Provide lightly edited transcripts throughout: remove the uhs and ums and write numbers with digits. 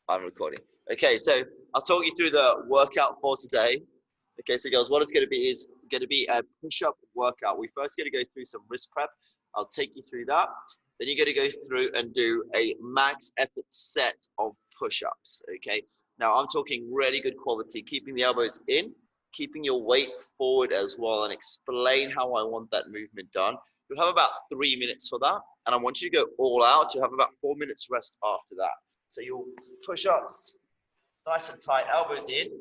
I'm recording. Okay, so I'll talk you through the workout for today. Okay, so girls, what it's going to be is going to be a push-up workout. We're first going to go through some wrist prep. I'll take you through that. Then you're going to go through and do a max effort set of push-ups. Okay, now I'm talking really good quality, keeping the elbows in, keeping your weight forward as well, and explain how I want that movement done. You'll have about 3 minutes for that, and I want you to go all out. You'll have about 4 minutes rest after that. So you'll push-ups, nice and tight, elbows in,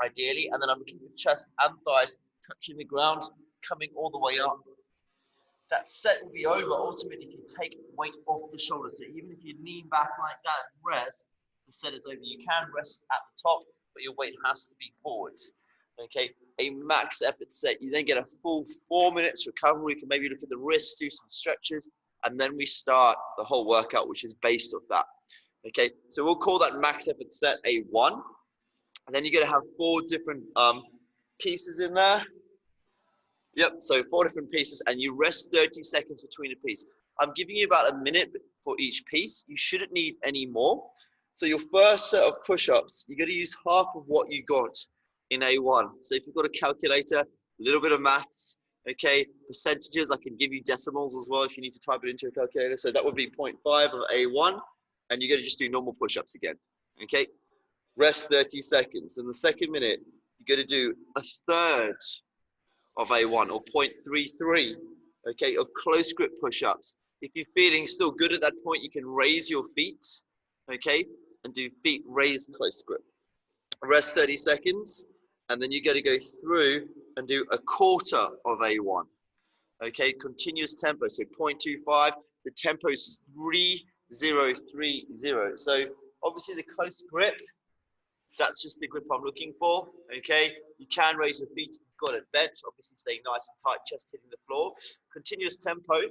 ideally, and then I'm looking for chest and thighs touching the ground, coming all the way up. That set will be over ultimately if you take weight off the shoulder. So even if you lean back like that and rest, the set is over. You can rest at the top, but your weight has to be forward. Okay, a max effort set. You then get a full 4 minutes recovery. You can maybe look at the wrists, do some stretches, and then we start the whole workout, which is based off that. Okay, so we'll call that max effort set a 1. And then you're going to have 4 different pieces in there. Yep, so 4 different pieces, and you rest 30 seconds between a piece. I'm giving you about a minute for each piece. You shouldn't need any more. So your first set of push-ups, you're going to use half of what you got in A1. So if you've got a calculator, a little bit of maths, okay, percentages, I can give you decimals as well if you need to type it into a calculator. So that would be 0.5 of A1. And you're going to just do normal push-ups again, okay? Rest 30 seconds. In the second minute, you're going to do a third of A1 or 0.33, okay, of close grip push-ups. If you're feeling still good at that point, you can raise your feet, okay, and do feet raised close grip. Rest 30 seconds, and then you're going to go through and do a quarter of A1, okay, continuous tempo, so 0.25. The tempo is 3-0-3-0. So obviously the close grip, that's just the grip I'm looking for, okay? You can raise your feet, you've got a bench, obviously staying nice and tight, chest hitting the floor. Continuous tempo.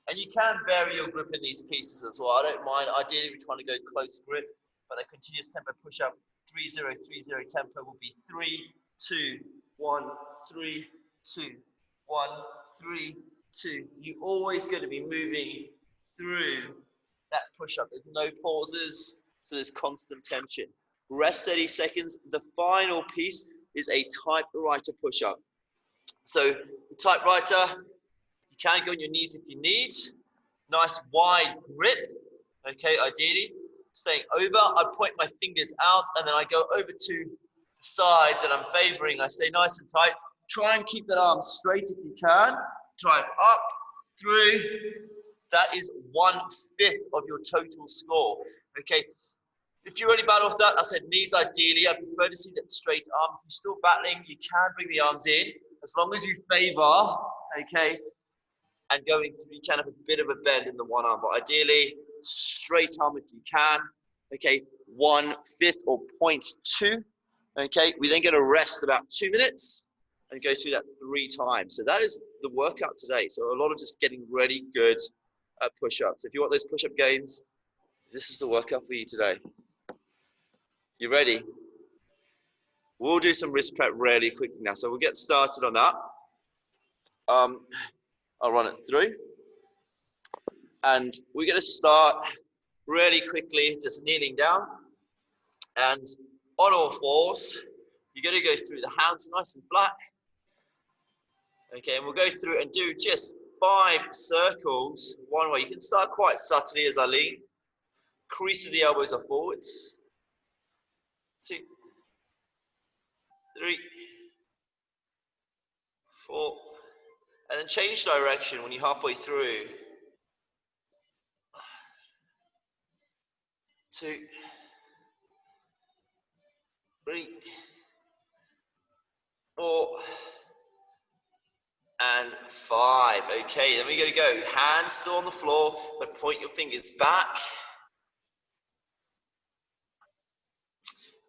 And you can vary your grip in these pieces as well. I don't mind, ideally we're trying to go close grip, but the continuous tempo push-up, 3-0-3-0 tempo will be 3, 2, 1, 3, 2, 1, 3, 2. You're always going to be moving through that push-up. There's no pauses, so there's constant tension. Rest 30 seconds. The final piece is a typewriter push-up. So the typewriter, you can go on your knees if you need. Nice wide grip, okay, ideally. Staying over, I point my fingers out and then I go over to the side that I'm favoring. I stay nice and tight. Try and keep that arm straight if you can. Drive up, through. That is 1/5 of your total score, okay? If you're already bad off that, I said knees ideally. I prefer to see that straight arm. If you're still battling, you can bring the arms in. As long as you favor, okay, and going through, you can have a bit of a bend in the one arm. But ideally, straight arm if you can. Okay, 1/5 or 0.2. Okay, we then get a rest about 2 minutes and go through that 3 times. So that is the workout today. So a lot of just getting really good at push-ups. If you want those push-up gains, this is the workout for you today. You ready? We'll do some wrist prep really quickly now. So we'll get started on that. I'll run it through. And we're going to start really quickly, just kneeling down. And on all fours, you're going to go through the hands nice and flat. Okay, and we'll go through and do just 5 circles one way. You can start quite subtly as I lean. Crease of the elbows are forwards. 2, 3, 4, and then change direction when you're halfway through. 2, 3, 4, and 5. Okay, then we're going to go hands still on the floor, but point your fingers back.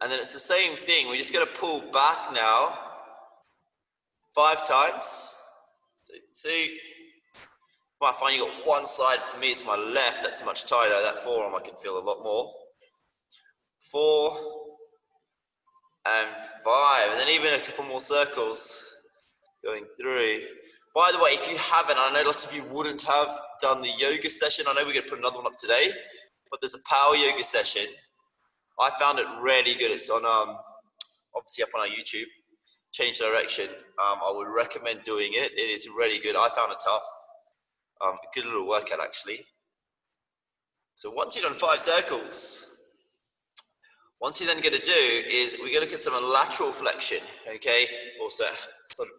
And then it's the same thing. We're just going to pull back now 5 times. 2. You might find you got one side. For me, it's my left. That's much tighter. That forearm I can feel a lot more. 4 and 5. And then even a couple more circles going through. By the way, if you haven't, I know lots of you wouldn't have done the yoga session. I know we're going to put another one up today. but there's a power yoga session. I found it really good. It's on obviously up on our YouTube. Change Direction. I would recommend doing it. It is really good. I found it tough. A good little workout actually. So once you've done 5 circles, what you're then going to do is we're going to look at some lateral flexion, okay? Also sort of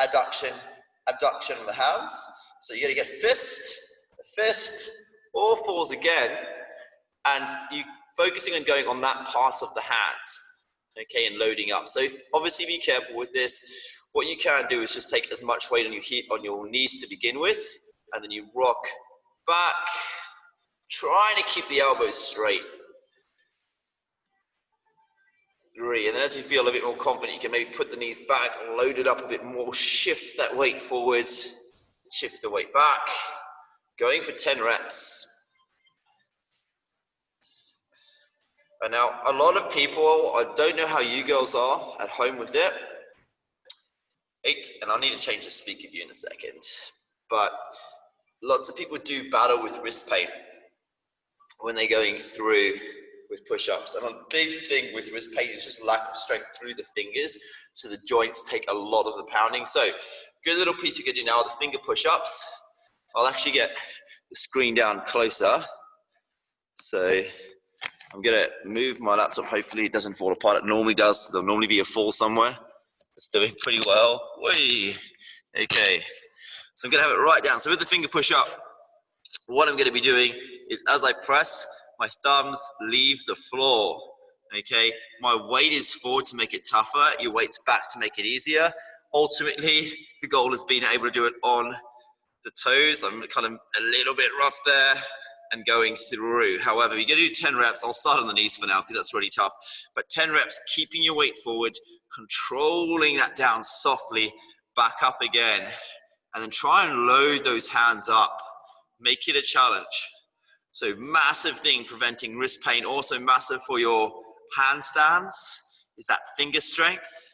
abduction of the hands. So you're going to get fist, or falls again, and you focusing on going on that part of the hand, okay, and loading up. So obviously be careful with this. What you can do is just take as much weight on your knees to begin with, and then you rock back, trying to keep the elbows straight. 3, and then as you feel a bit more confident, you can maybe put the knees back, load it up a bit more, shift that weight forwards, shift the weight back, going for 10 reps. And now a lot of people, I don't know how you girls are at home with it. 8, and I need to change the speaker view in a second, but lots of people do battle with wrist pain when they're going through with push-ups. And a big thing with wrist pain is just lack of strength through the fingers, so the joints take a lot of the pounding. So good little piece you could do now, the finger push-ups. I'll actually get the screen down closer. So I'm gonna move my laptop, hopefully it doesn't fall apart. It normally does. There'll normally be a fall somewhere. It's doing pretty well. Whee! Okay, so I'm gonna have it right down. So with the finger push-up, what I'm gonna be doing is as I press, my thumbs leave the floor, okay? My weight is forward to make it tougher. Your weight's back to make it easier. Ultimately, the goal is being able to do it on the toes. I'm kind of a little bit rough there and going through. However, you're gonna do 10 reps. I'll start on the knees for now because that's really tough. But 10 reps, keeping your weight forward, controlling that down softly, back up again. And then try and load those hands up. Make it a challenge. So massive thing preventing wrist pain, also massive for your handstands is that finger strength.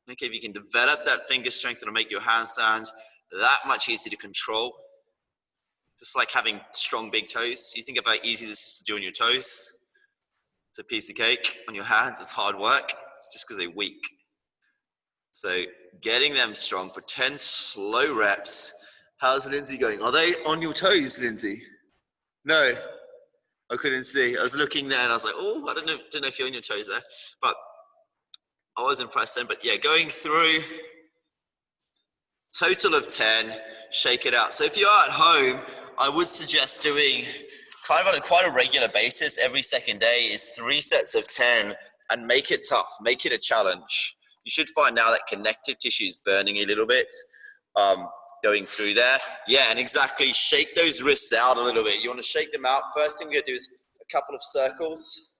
Okay, if you can develop that finger strength, it'll make your handstand that much easier to control. Just like having strong big toes. You think of how easy this is to do on your toes. It's a piece of cake. On your hands, it's hard work. It's just because they're weak. So getting them strong for 10 slow reps. How's Lindsay going? Are they on your toes, Lindsay? No, I couldn't see. I was looking there and I was like, oh, I don't know if you're on your toes there. But I was impressed then. But yeah, going through, total of 10, shake it out. So if you're at home, I would suggest doing kind of on quite a regular basis, every second day is 3 sets of 10 and make it tough, make it a challenge. You should find now that connective tissue is burning a little bit. Going through there. Yeah, and exactly, shake those wrists out a little bit. You want to shake them out. First thing you're gonna do is a couple of circles.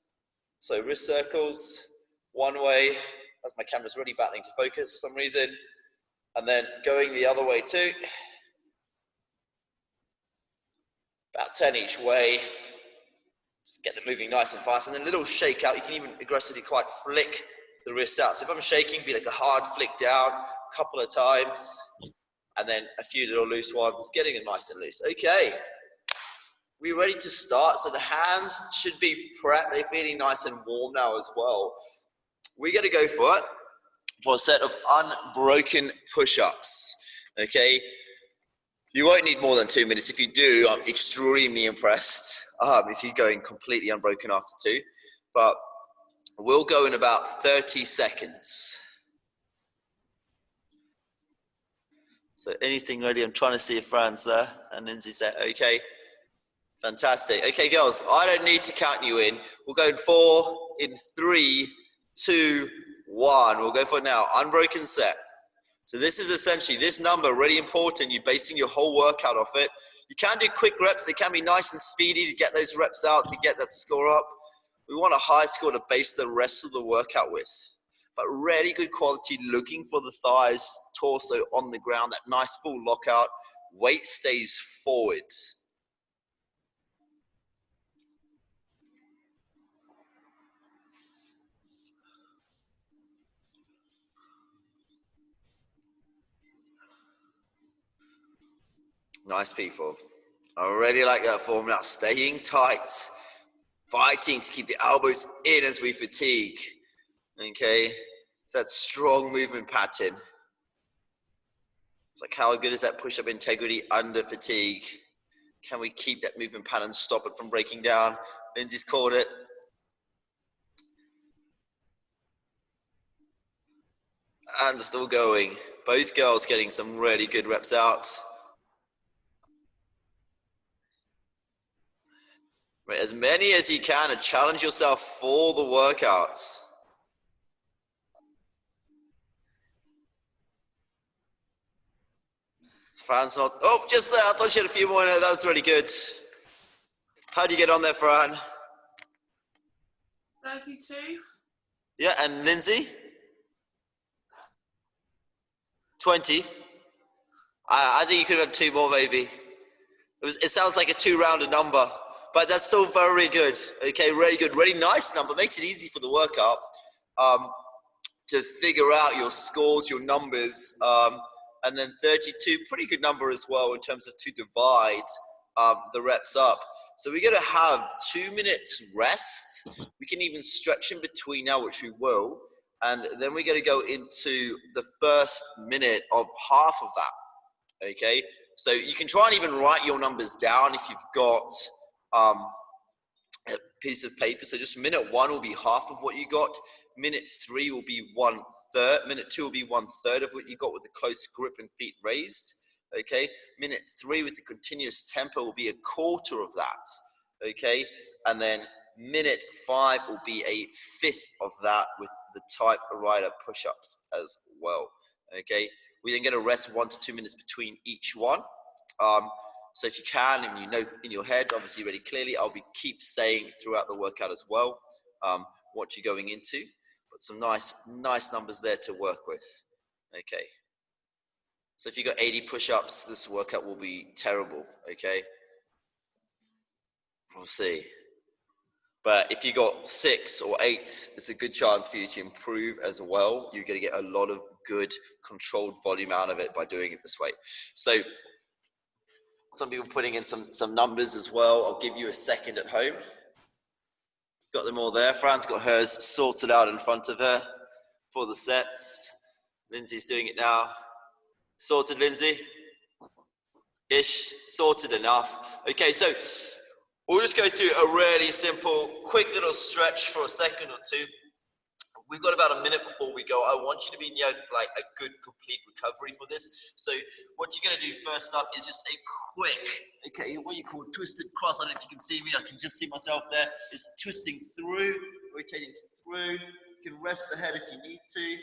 So wrist circles, one way, as my camera's really battling to focus for some reason. And then going the other way too. About 10 each way. Just get them moving nice and fast. And then a little shake out. You can even aggressively quite flick the wrists out. So if I'm shaking, be like a hard flick down a couple of times. And then a few little loose ones, getting them nice and loose. Okay, we're ready to start. So the hands should be prepped. They're feeling nice and warm now as well. We're gonna go for it, for a set of unbroken push-ups, okay? You won't need more than 2 minutes. If you do, I'm extremely impressed if you're going completely unbroken after 2. But we'll go in about 30 seconds. So anything ready? I'm trying to see if Fran's there and Lindsay's there. Okay, fantastic. Okay, girls, I don't need to count you in. We'll go in 4, in 3, 2, 1. We'll go for it now. Unbroken set. So this is essentially, this number, really important. You're basing your whole workout off it. You can do quick reps. They can be nice and speedy to get those reps out, to get that score up. We want a high score to base the rest of the workout with. But really good quality, looking for the thighs, torso on the ground, that nice full lockout, weight stays forward. Nice people. I really like that form now, staying tight. Fighting to keep the elbows in as we fatigue. Okay, it's that strong movement pattern. It's like, how good is that push-up integrity under fatigue? Can we keep that movement pattern, stop it from breaking down? Lindsay's called it. And still going. Both girls getting some really good reps out. Right, as many as you can and challenge yourself for the workouts. Fran's not, oh, just there. I thought she had a few more in it. That was really good. How do you get on there, Fran? 32. Yeah, and Lindsay? 20. I think you could have had 2 more, maybe. It sounds like a 2-rounded number, but that's still very good. Okay, really good, really nice number. Makes it easy for the workout to figure out your scores, your numbers, and then 32, pretty good number as well in terms of to divide the reps up. So we're gonna have 2 minutes rest. We can even stretch in between now, which we will, and then we're gonna go into the first minute of half of that, okay? So you can try and even write your numbers down if you've got a piece of paper. So just minute 1 will be half of what you got. Minute 3 will be 1/3. Minute 2 will be 1/3 of what you got with the close grip and feet raised. Okay. Minute 3 with the continuous tempo will be 1/4 of that. Okay. And then minute 5 will be 1/5 of that with the type rider push-ups as well. Okay. We then get a rest 1 to 2 minutes between each one. So if you can, and you know in your head, obviously really clearly, I'll keep saying throughout the workout as well what you're going into. But some nice numbers there to work with. Okay. So if you got 80 push-ups, this workout will be terrible. Okay. We'll see. But if you got 6 or 8, it's a good chance for you to improve as well. You're going to get a lot of good controlled volume out of it by doing it this way. So some people putting in some numbers as well. I'll give you a second at home. Got them all there. Fran's got hers sorted out in front of her for the sets. Lindsay's doing it now. Sorted, Lindsay? Ish. Sorted enough. Okay, so we'll just go through a really simple, quick little stretch for a second or two. We've got about a minute before we go. I want you to be near like a good complete recovery for this. So what you're gonna do first up is just a quick, okay, what you call twisted cross. I don't know if you can see me, I can just see myself there. Is twisting through, rotating through. You can rest the head if you need to.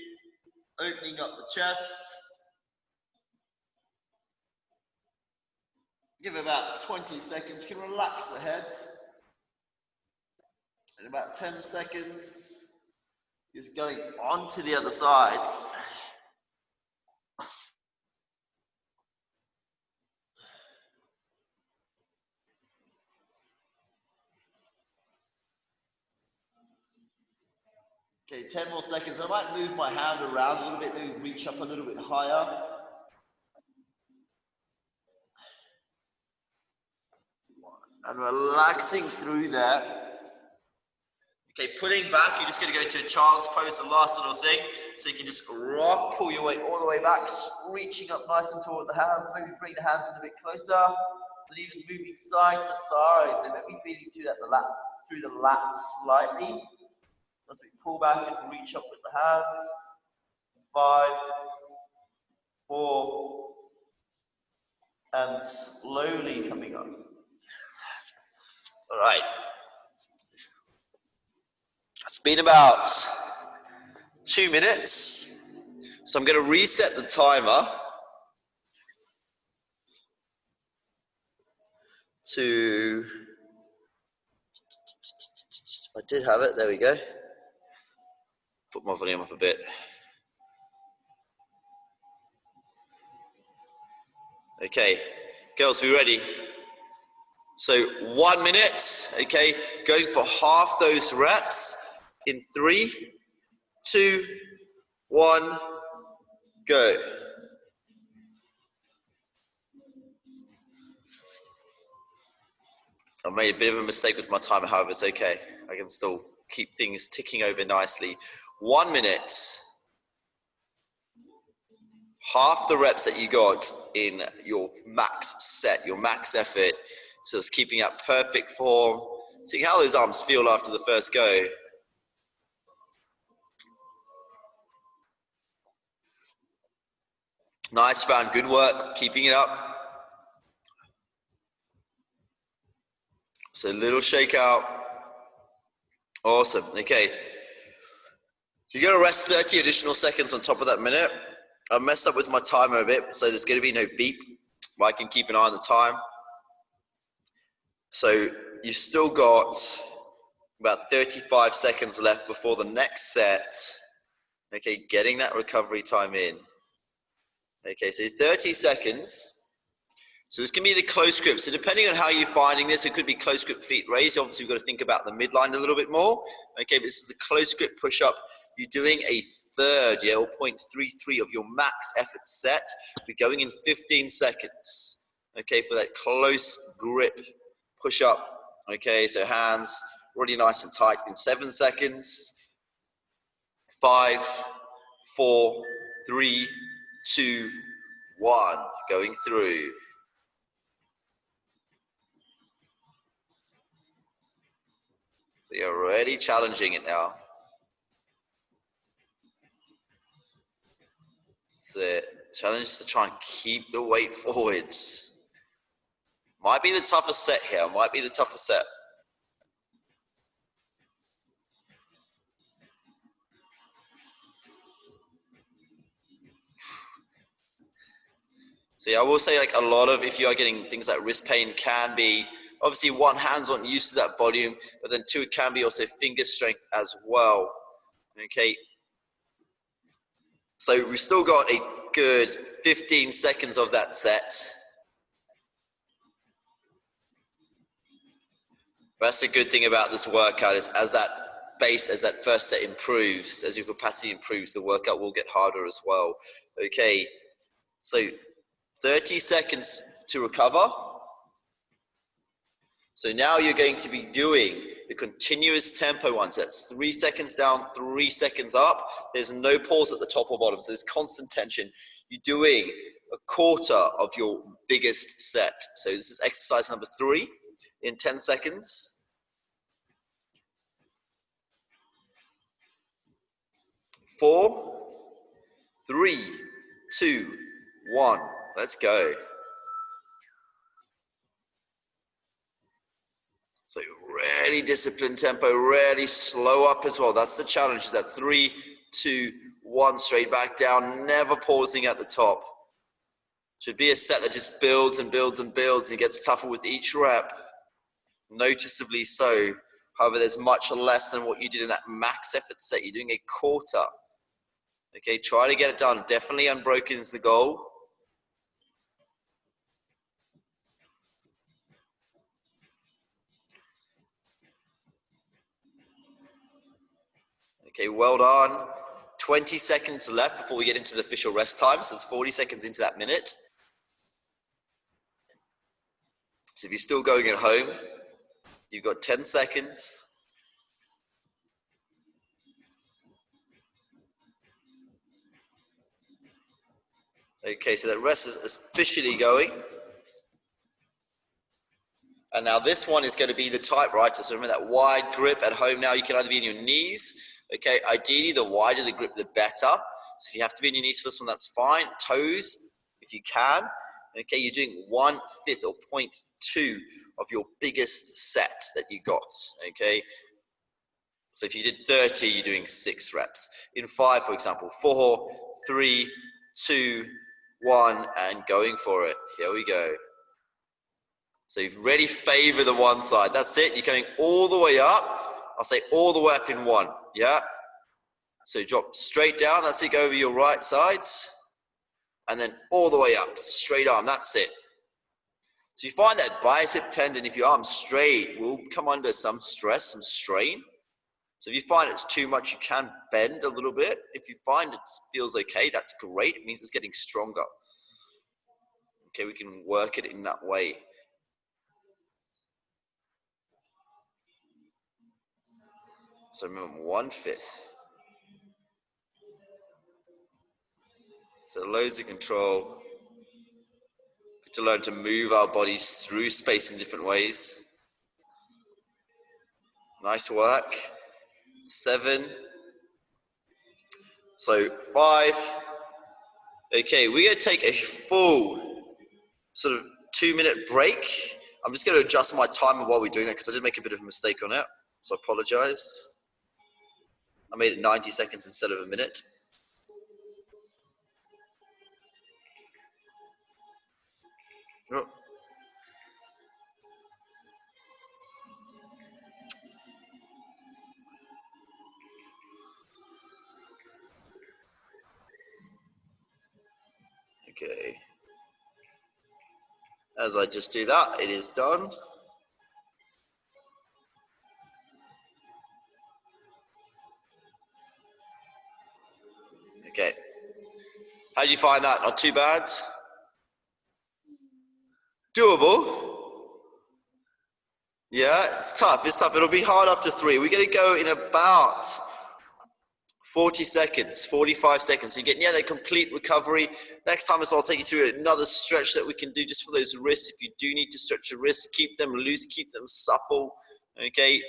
Opening up the chest. Give it about 20 seconds. You can relax the head. In about 10 seconds. Just going on to the other side. Okay, 10 more seconds. I might move my hand around a little bit, maybe reach up a little bit higher. And relaxing through that. Okay, pulling back, you're just going to go to a child's pose, the last little thing. So you can just rock, pull your way all the way back, just reaching up nice and toward the hands. Maybe bring the hands in a bit closer. And even moving side to side. So maybe feeding through the lats slightly. As we pull back and reach up with the hands. 5, 4, and slowly coming up. All right. It's been about 2 minutes. So I'm going to reset the timer to, I did have it, there we go. Put my volume up a bit. Okay, girls, we ready? So 1 minute, okay, going for half those reps in 3, 2, 1, go. I made a bit of a mistake with my timer, however, it's okay. I can still keep things ticking over nicely. 1 minute. Half the reps that you got in your max set, your max effort. So it's keeping up perfect form. See how those arms feel after the first go. Nice round, good work, keeping it up. So a little shake out. Awesome, okay. You're gonna rest 30 additional seconds on top of that minute. I messed up with my timer a bit, so there's gonna be no beep, but I can keep an eye on the time. So you've still got about 35 seconds left before the next set. Okay, getting that recovery time in. Okay, so 30 seconds. So this can be the close grip. So depending on how you're finding this, it could be close grip feet raised. Obviously, we've got to think about the midline a little bit more. Okay, but this is the close grip push-up. You're doing a third, yeah, or 0.33 of your max effort set. We're going in 15 seconds. Okay, for that close grip push-up. Okay, so hands really nice and tight in 7 seconds. 5, 4, 3, 2, 1. Going through. So you're already challenging it now. That's it. Challenge is to try and keep the weight forwards. Might be the toughest set here. Might be the toughest set. See, I will say, like, a lot of, if you are getting things like wrist pain, can be, obviously, one, hands aren't used to that volume, but then two, it can be also finger strength as well. Okay. So we've still got a good 15 seconds of that set. That's the good thing about this workout, is as that base, as that first set improves, as your capacity improves, the workout will get harder as well. Okay, so 30 seconds to recover. So now you're going to be doing the continuous tempo ones. That's 3 seconds down, 3 seconds up. There's no pause at the top or bottom, so there's constant tension. You're doing a quarter of your biggest set. So this is exercise number 3 in 10 seconds. 4, 3, 2, 1. Let's go. So really disciplined tempo, really slow up as well. That's the challenge, is that 3, 2, 1, straight back down, never pausing at the top. Should be a set that just builds and builds and builds and gets tougher with each rep, noticeably so. However, there's much less than what you did in that max effort set. You're doing a quarter. Okay, try to get it done. Definitely unbroken is the goal. Okay, well done. 20 seconds left before we get into the official rest time. So it's 40 seconds into that minute. So if you're still going at home, you've got 10 seconds. Okay, so that rest is officially going. And now this one is going to be the type, right? So remember that wide grip at home now. You can either be in your knees. Okay, ideally the wider the grip, the better. So if you have to be in your knees for this one, that's fine. Toes, if you can. Okay, you're doing 1/5 or 0.2 of your biggest set that you got. Okay, so if you did 30, you're doing 6 reps. In 5, for example, 4, 3, 2, 1, and going for it. Here we go. So you've really favor the one side. That's it. You're going all the way up. I'll say all the way up in 1. Yeah. So you drop straight down. That's it. Go over your right sides. And then all the way up. Straight arm. That's it. So you find that bicep tendon, if your arm's straight, will come under some stress, some strain. So if you find it's too much, you can bend a little bit. If you find it feels okay, that's great. It means it's getting stronger. Okay, we can work it in that way. So remember, 1/5. So loads of control. To learn to move our bodies through space in different ways. Nice work. 7. So 5. Okay, we're going to take a full sort of 2-minute break. I'm just going to adjust my timer while we're doing that because I did make a bit of a mistake on it. So I apologize. I made it 90 seconds instead of a minute. Oh. Okay. As I just do that, it is done. Okay. How do you find that? Not too bad? Doable? Yeah, it's tough. It's tough. It'll be hard after 3. We're going to go in about 40 seconds, 45 seconds. So you get near that complete recovery. Next time, I'll take you through another stretch that we can do just for those wrists. If you do need to stretch your wrists, keep them loose, keep them supple. Okay.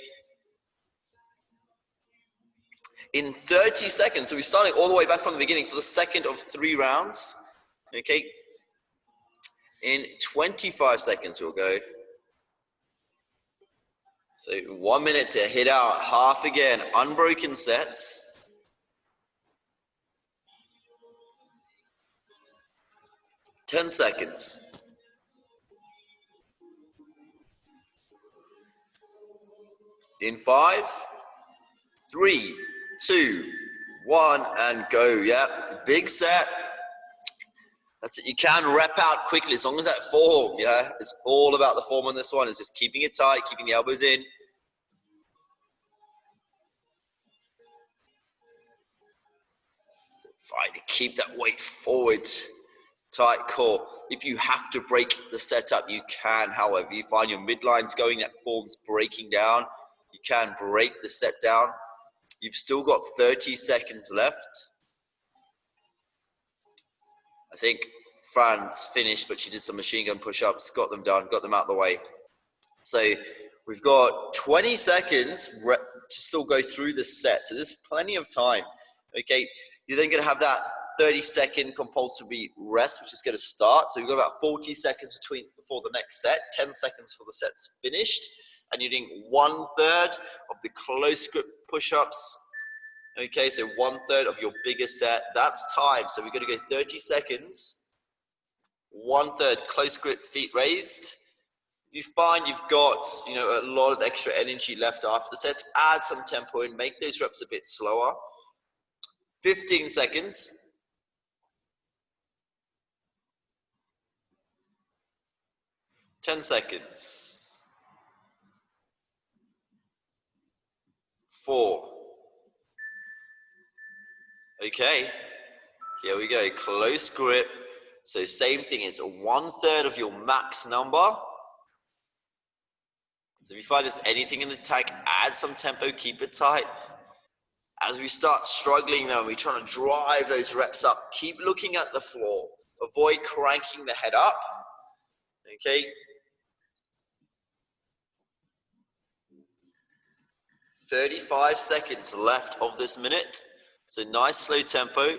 In 30 seconds, so we're starting all the way back from the beginning for the second of 3 rounds. Okay. In 25 seconds, we'll go. So 1 minute to hit out half again, unbroken sets. 10 seconds. In 5, 3, 2, 1, and go. Yeah, big set. That's it. You can rep out quickly as long as that form, yeah? It's all about the form on this one. It's just keeping it tight, keeping the elbows in. Try to keep that weight forward. Tight core. If you have to break the setup, you can. However, you find your midline's going, that form's breaking down, you can break the set down. You've still got 30 seconds left. I think Fran's finished, but she did some machine gun push-ups, got them done, got them out of the way. So we've got 20 seconds to still go through this set. So there's plenty of time. Okay, you're then going to have that 30-second compulsory rest, which is going to start. So you've got about 40 seconds before the next set, 10 seconds for the set's finished. And you're doing 1/3 of the close grip push-ups. Okay, so 1/3 of your biggest set. That's time. So we're going to go 30 seconds, 1/3 close grip, feet raised. If you find you've got, a lot of extra energy left after the sets, add some tempo and make those reps a bit slower. 15 seconds. 10 seconds. 4. Okay, here we go, close grip. So same thing, it's 1/3 of your max number. So if you find there's anything in the tag, add some tempo, keep it tight. As we start struggling though, and we're trying to drive those reps up, keep looking at the floor. Avoid cranking the head up, okay? 35 seconds left of this minute. So nice slow tempo.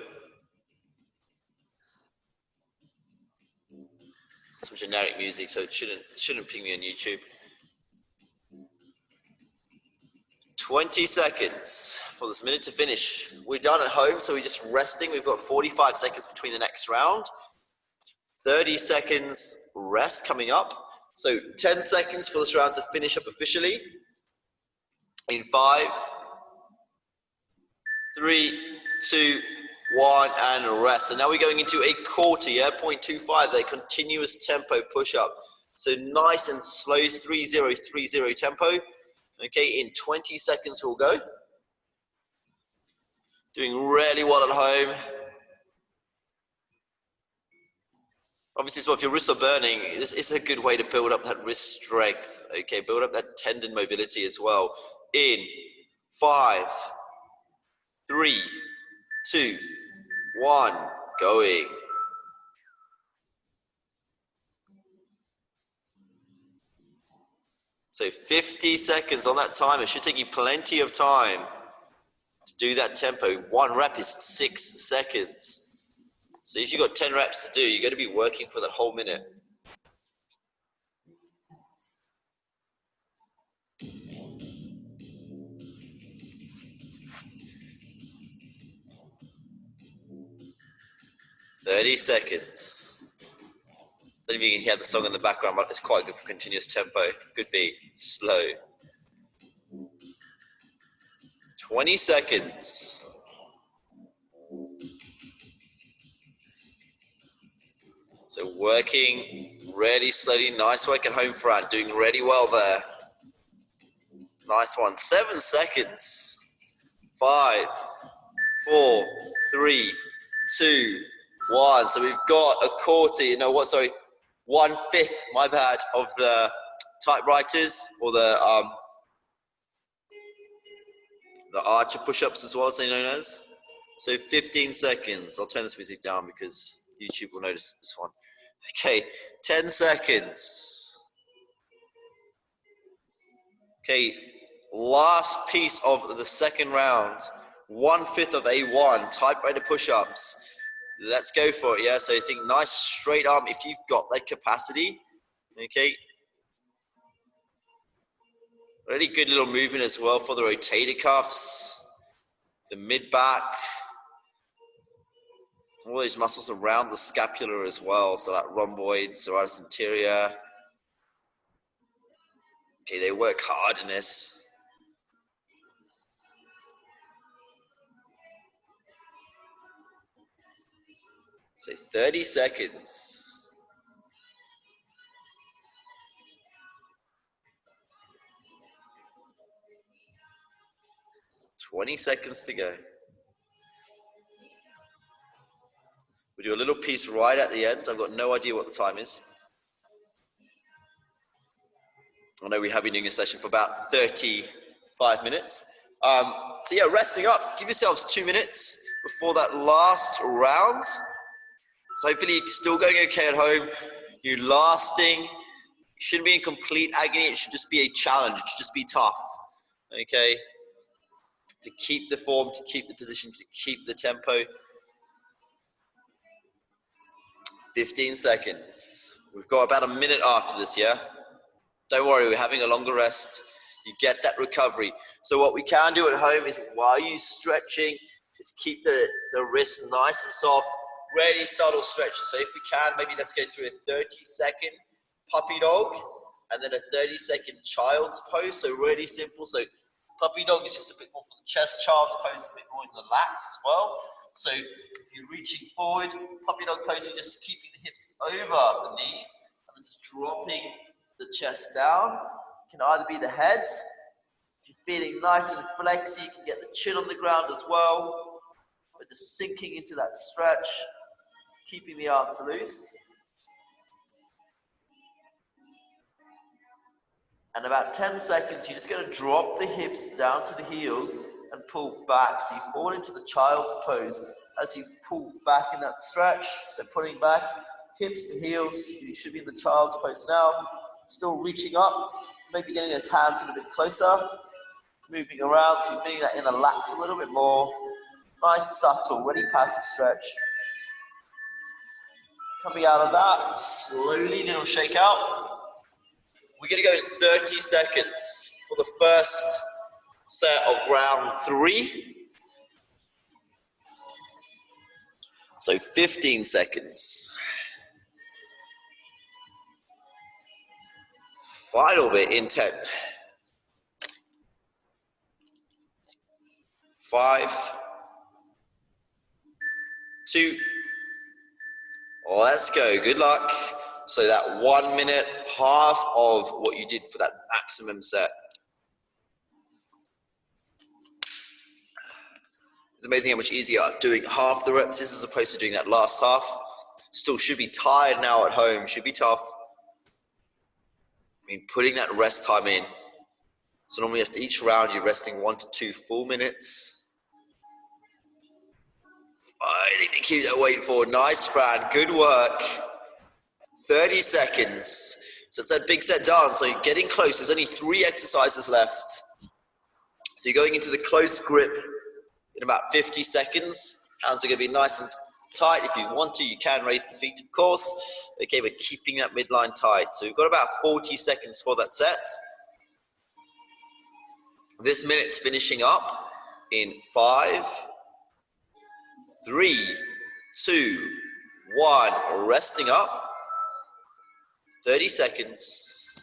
Some generic music, so it shouldn't ping me on YouTube. 20 seconds for this minute to finish. We're done at home, so we're just resting. We've got 45 seconds between the next round. 30 seconds rest coming up. So 10 seconds for this round to finish up officially. In 5, 3, 2, 1, and rest. So now we're going into a quarter, 0.25, the continuous tempo push-up. So nice and slow, 3-0-3-0 tempo. Okay, in 20 seconds we'll go. Doing really well at home. Obviously, so if your wrists are burning, this is a good way to build up that wrist strength. Okay, build up that tendon mobility as well. In 5, 3, 2, 1, going. So 50 seconds on that timer. It should take you plenty of time to do that tempo. 1 rep is 6 seconds. So if you've got 10 reps to do, you're going to be working for that whole minute. "30 seconds. I don't know if you can hear the song in the background, but it's quite good for continuous tempo. Good beat, slow. 20 seconds. So working really slowly. Nice work at home, Fran. Doing really well there. Nice one. 7 seconds. 5, 4, 3, 2, 1. So we've got a quarter, 1/5, my bad, of the typewriters, or the archer push-ups as well as they're known as. So 15 seconds. I'll turn this music down because YouTube will notice this one. Okay, 10 seconds. Okay, last piece of the second round. 1/5 of A1, typewriter push-ups. Let's go for it, yeah? So think nice straight arm if you've got that capacity, okay? Really good little movement as well for the rotator cuffs, the mid-back, all those muscles around the scapula as well, so that rhomboid, serratus anterior. Okay, they work hard in this. So 30 seconds. 20 seconds to go. We do a little piece right at the end. I've got no idea what the time is. I know we have been doing a session for about 35 minutes. So yeah, resting up. Give yourselves 2 minutes before that last round. So hopefully you're still going okay at home. You're lasting. You shouldn't be in complete agony. It should just be a challenge. It should just be tough. Okay? To keep the form, to keep the position, to keep the tempo. 15 seconds. We've got about a minute after this, yeah? Don't worry, we're having a longer rest. You get that recovery. So what we can do at home is, while you're stretching, is keep the wrists nice and soft, really subtle stretches. So if we can, maybe let's go through a 30-second puppy dog, and then a 30-second child's pose. So really simple. So puppy dog is just a bit more for the chest. Child's pose is a bit more in the lats as well. So if you're reaching forward, puppy dog pose, you're just keeping the hips over the knees, and then just dropping the chest down. It can either be the head. If you're feeling nice and flexy, you can get the chin on the ground as well. But just sinking into that stretch, keeping the arms loose. And about 10 seconds, you're just going to drop the hips down to the heels and pull back. So you fall into the child's pose as you pull back in that stretch. So pulling back, hips to heels. You should be in the child's pose now. Still reaching up, maybe getting those hands in a bit closer. Moving around, so you're feeling that in the lats a little bit more. Nice, subtle, really passive stretch. Coming out of that, slowly, little shake out. We're going to go in 30 seconds for the first set of round 3. So 15 seconds. Final bit in 10. 5, 2, let's go. Good luck. So that 1 minute, half of what you did for that maximum set. It's amazing how much easier doing half the reps is as opposed to doing that last half. Still should be tired now at home, should be tough. I mean, putting that rest time in So normally after each round, you're resting 1 to 2 full minutes. Fighting to keep that weight forward. Nice, Fran. Good work. 30 seconds. So it's that big set done. So you're getting close. There's only 3 exercises left. So you're going into the close grip in about 50 seconds. Hands are going to be nice and tight. If you want to, you can raise the feet, of course. Okay, we're keeping that midline tight. So we've got about 40 seconds for that set. This minute's finishing up in 5, 3, 2, 1. Resting up. 30 seconds.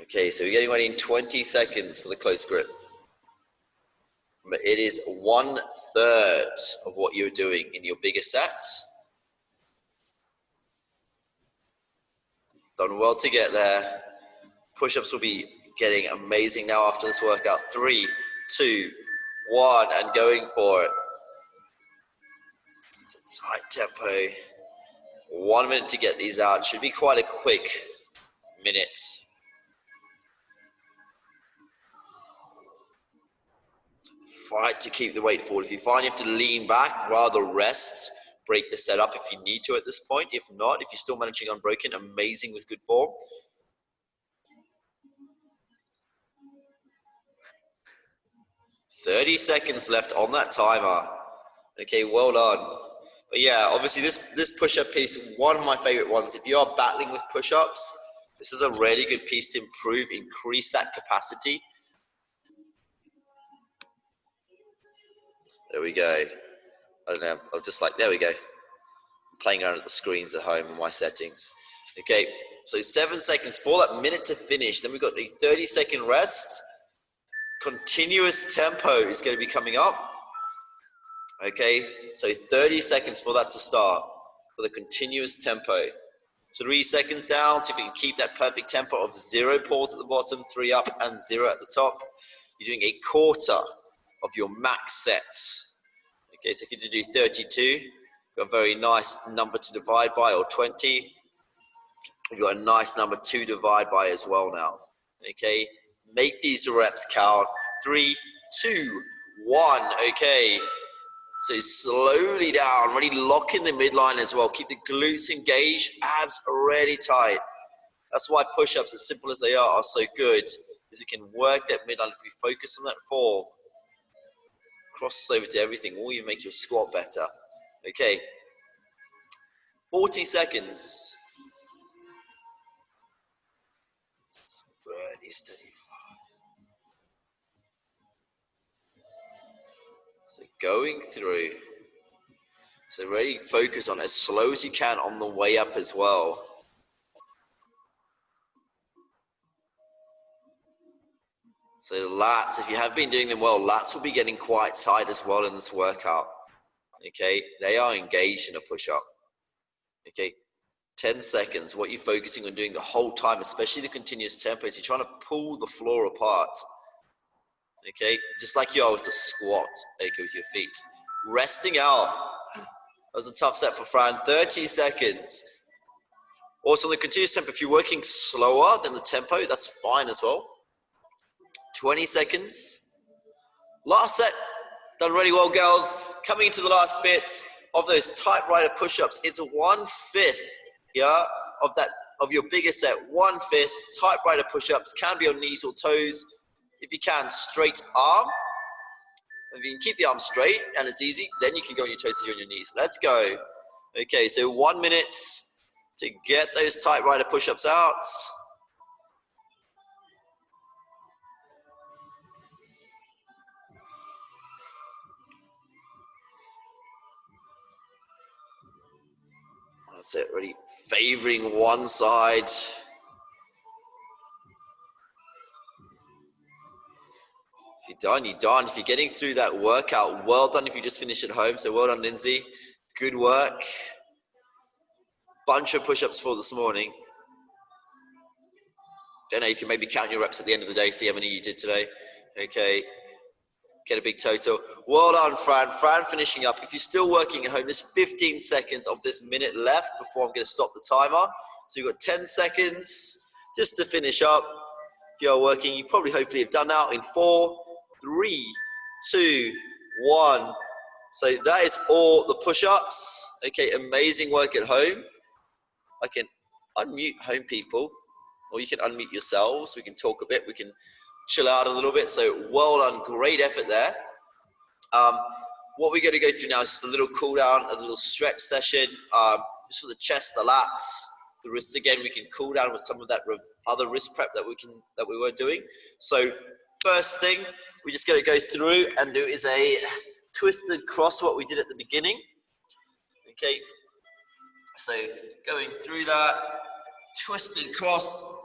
Okay, so we're getting ready in 20 seconds for the close grip. But it is 1/3 of what you're doing in your biggest set. Done well to get there. Push-ups will be getting amazing now after this workout. 3, 2, 1, and going for it. It's a tight tempo. 1 minute to get these out. Should be quite a quick minute. Fight to keep the weight forward. If you find you have to lean back, rather rest. Break the set up if you need to at this point. If not, if you're still managing unbroken, amazing with good form. 30 seconds left on that timer. Okay, well done. But yeah, obviously this push-up piece, one of my favorite ones. If you are battling with push-ups, this is a really good piece to improve, increase that capacity. There we go. I don't know, I'll just like, there we go. I'm playing around with the screens at home in my settings. Okay, so 7 seconds for that minute to finish. Then we've got a 30-second rest. Continuous tempo is going to be coming up. Okay, so 30 seconds for that to start, for the continuous tempo. 3 seconds down, so if you can keep that perfect tempo of 0 pause at the bottom, 3 up and 0 at the top. You're doing a quarter of your max set. Okay, so if you do 32, you've got a very nice number to divide by, or 20. You've got a nice number to divide by as well now. Okay, make these reps count. 3, 2, 1, okay. So slowly down, really lock in the midline as well. Keep the glutes engaged, abs really tight. That's why push-ups, as simple as they are so good, is we can work that midline. If we focus on that fall, crosses over to everything, will you make your squat better? Okay, 40 seconds. Really steady. So going through. So really focus on as slow as you can on the way up as well. So lats, if you have been doing them well, lats will be getting quite tight as well in this workout. Okay, they are engaged in a push-up. Okay, 10 seconds, what you're focusing on doing the whole time, especially the continuous tempo, is you're trying to pull the floor apart. Okay, just like you are with the squat, okay, with your feet. Resting out. That was a tough set for Fran. 30 seconds. Also, the continuous tempo, if you're working slower than the tempo, that's fine as well. 20 seconds. Last set. Done really well, girls. Coming into the last bit of those typewriter push-ups. It's 1/5, yeah, of your biggest set. 1/5 typewriter push-ups. Can be on knees or toes. If you can, straight arm. If you can keep the arm straight and it's easy, then you can go on your toes if you're on your knees. Let's go. Okay, so 1 minute to get those typewriter push-ups out. That's it, really favoring one side. If you're done, you're done. If you're getting through that workout, well done if you just finished at home. So well done, Lindsay. Good work. Bunch of push-ups for this morning. Don't know, you can maybe count your reps at the end of the day, see how many you did today. Okay. Get a big total. Well done, Fran. Fran finishing up. If you're still working at home, there's 15 seconds of this minute left before I'm going to stop the timer. So you've got 10 seconds just to finish up. If you're working, you probably hopefully have done now in 4, 3, 2, 1. So that is all the push-ups. Okay, amazing work at home. I can unmute home people, or you can unmute yourselves. We can talk a bit. We can chill out a little bit. So well done, great effort there. What we're going to go through now is just a little cool down, a little stretch session, just for the chest, the lats, the wrists. Again, we can cool down with some of that other wrist prep that we were doing. So first thing we're just going to go through and do is a twisted cross, what we did at the beginning. Okay, so going through that twisted cross,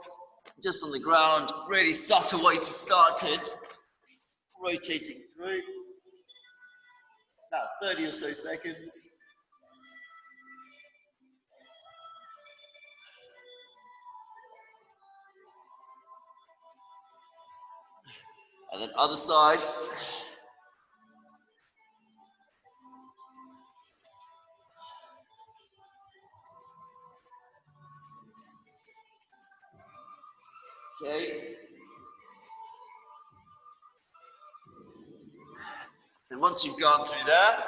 just on the ground, really subtle way to start it, rotating through, about 30 or so seconds. And then other side. Okay. And once you've gone through there,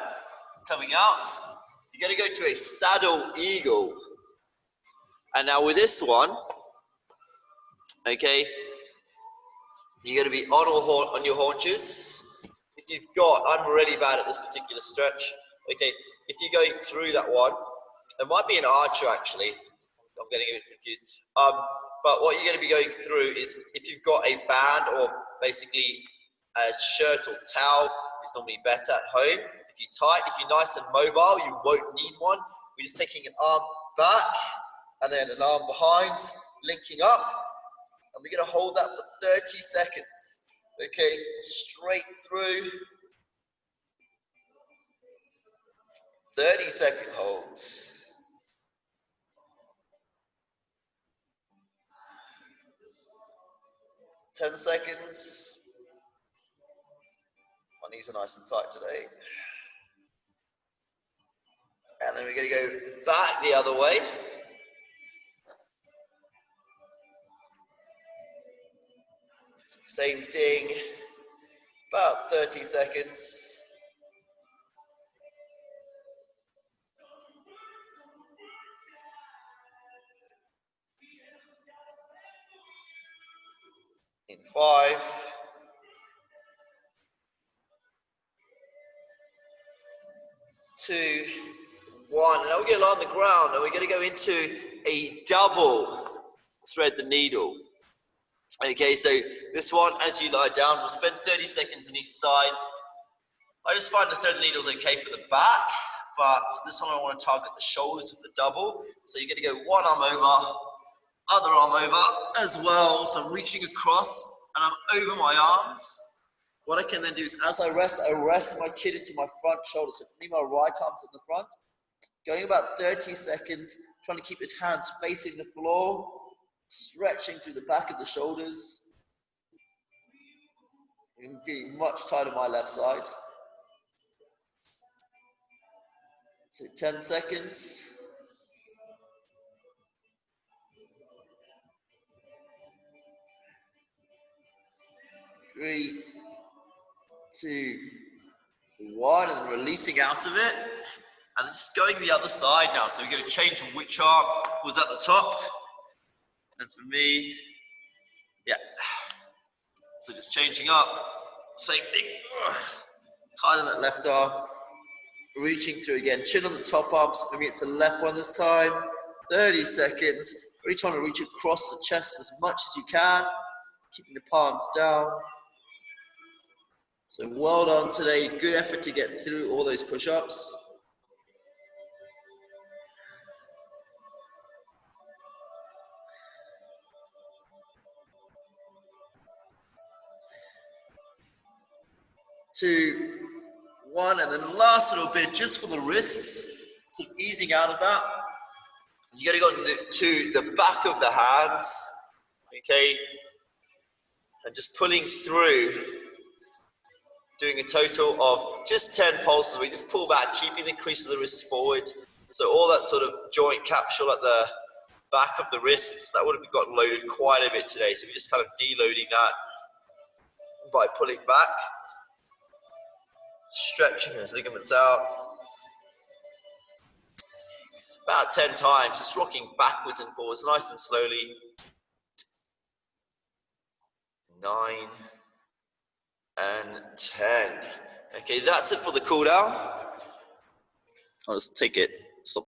coming out, you're going to go to a saddle eagle. And now with this one, okay, you're going to be on your haunches. If you've got, I'm really bad at this particular stretch. Okay, if you're going through that one, it might be an archer actually. I'm getting a bit confused. But what you're going to be going through is if you've got a band or basically a shirt or towel, it's normally better at home. If you're tight, if you're nice and mobile, you won't need one. We're just taking an arm back and then an arm behind, linking up. And we're going to hold that for 30 seconds. Okay, straight through. 30-second holds. 10 seconds. My knees are nice and tight today. And then we're going to go back the other way. Same thing, about 30 seconds. In 5, 2, 1. And now we're going to lie on the ground and we're going to go into a double thread the needle. Okay, so this one, as you lie down, we'll spend 30 seconds on each side. I just find the thread the needle is okay for the back, but this one I want to target the shoulders of the double. So you're going to go one arm over, other arm over as well. So I'm reaching across and I'm over my arms. What I can then do is as I rest my chin into my front shoulder. So for me, my right arm's at the front. Going about 30 seconds, trying to keep his hands facing the floor, stretching through the back of the shoulders. I'm getting much tighter on my left side. So 10 seconds. Three, 2, 1, and then releasing out of it. And then just going the other side now. So we're going to change which arm was at the top. And for me, yeah. So just changing up. Same thing. Tight on that left arm. Reaching through again. Chin on the top arm. So for me, it's the left one this time. 30 seconds. Really trying to reach across the chest as much as you can. Keeping the palms down. So well done today. Good effort to get through all those push-ups. Two, 1, and then last little bit just for the wrists, sort of easing out of that. You got to go to the back of the hands, okay, and just pulling through doing a total of just 10 pulses. We just pull back, keeping the crease of the wrists forward. So all that sort of joint capsule at the back of the wrists, that would have got loaded quite a bit today. So we're just kind of deloading that by pulling back, stretching those ligaments out. 6, about 10 times, just rocking backwards and forwards, nice and slowly. 9 and 10. Okay, that's it for the cool down. I'll just take it. Stop.